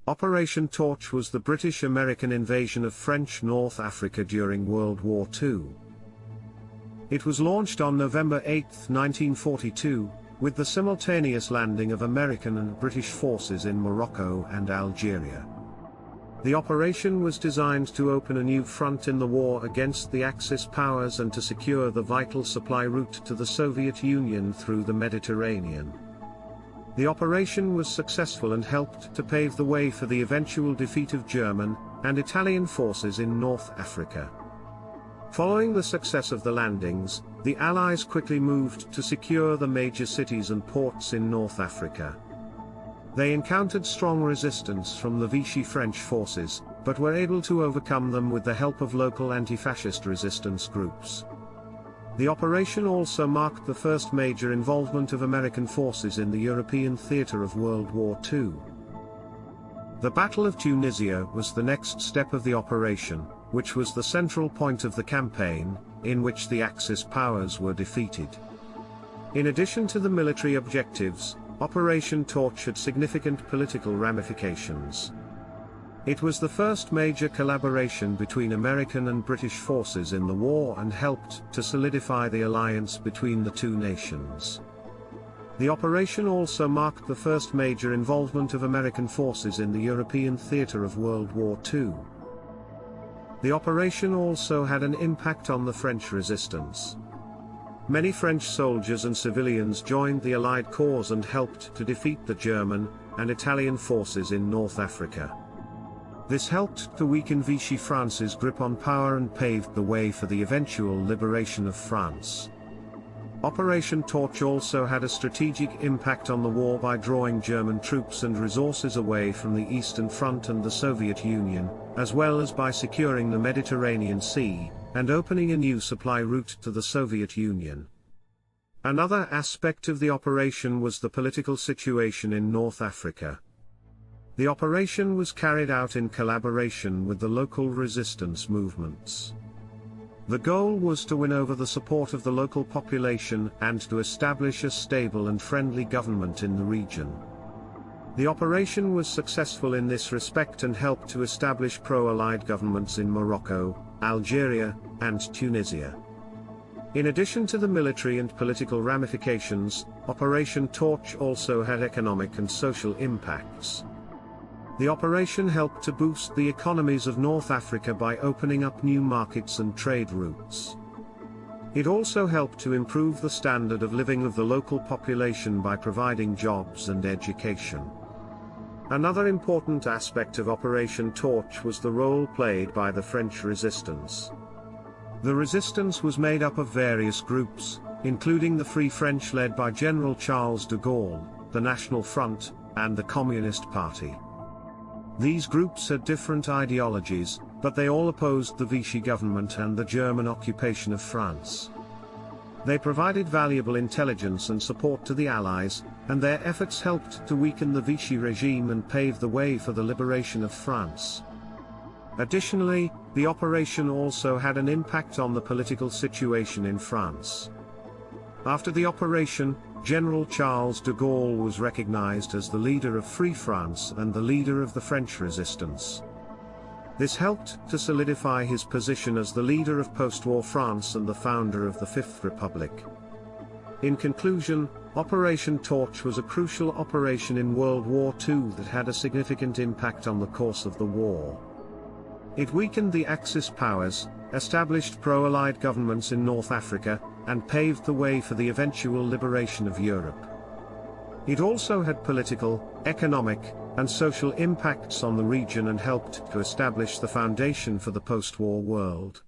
Operation Torch was the British-American invasion of French North Africa during World War II. It was launched on November 8, 1942, with the simultaneous landing of American and British forces in Morocco and Algeria. The operation was designed to open a new front in the war against the Axis powers and to secure the vital supply route to the Soviet Union through the Mediterranean. The operation was successful and helped to pave the way for the eventual defeat of German and Italian forces in North Africa. Following the success of the landings, the Allies quickly moved to secure the major cities and ports in North Africa. They encountered strong resistance from the Vichy French forces, but were able to overcome them with the help of local anti-fascist resistance groups. The operation also marked the first major involvement of American forces in the European theater of World War II. The Battle of Tunisia was the next step of the operation, which was the central point of the campaign, in which the Axis powers were defeated. In addition to the military objectives, Operation Torch had significant political ramifications. It was the first major collaboration between American and British forces in the war and helped to solidify the alliance between the two nations. The operation also marked the first major involvement of American forces in the European theater of World War II. The operation also had an impact on the French resistance. Many French soldiers and civilians joined the Allied cause and helped to defeat the German and Italian forces in North Africa. This helped to weaken Vichy France's grip on power and paved the way for the eventual liberation of France. Operation Torch also had a strategic impact on the war by drawing German troops and resources away from the Eastern Front and the Soviet Union, as well as by securing the Mediterranean Sea, and opening a new supply route to the Soviet Union. Another aspect of the operation was the political situation in North Africa. The operation was carried out in collaboration with the local resistance movements. The goal was to win over the support of the local population and to establish a stable and friendly government in the region. The operation was successful in this respect and helped to establish pro-Allied governments in Morocco, Algeria, and Tunisia. In addition to the military and political ramifications, Operation Torch also had economic and social impacts. The operation helped to boost the economies of North Africa by opening up new markets and trade routes. It also helped to improve the standard of living of the local population by providing jobs and education. Another important aspect of Operation Torch was the role played by the French resistance. The resistance was made up of various groups, including the Free French led by General Charles de Gaulle, the National Front, and the Communist Party. These groups had different ideologies, but they all opposed the Vichy government and the German occupation of France. They provided valuable intelligence and support to the Allies, and their efforts helped to weaken the Vichy regime and pave the way for the liberation of France. Additionally, the operation also had an impact on the political situation in France. After the operation, General Charles de Gaulle was recognized as the leader of Free France and the leader of the French resistance. This helped to solidify his position as the leader of post-war France and the founder of the Fifth Republic. In conclusion, Operation Torch was a crucial operation in World War II that had a significant impact on the course of the war. It weakened the Axis powers, established pro-Allied governments in North Africa, and paved the way for the eventual liberation of Europe. It also had political, economic, and social impacts on the region and helped to establish the foundation for the post-war world.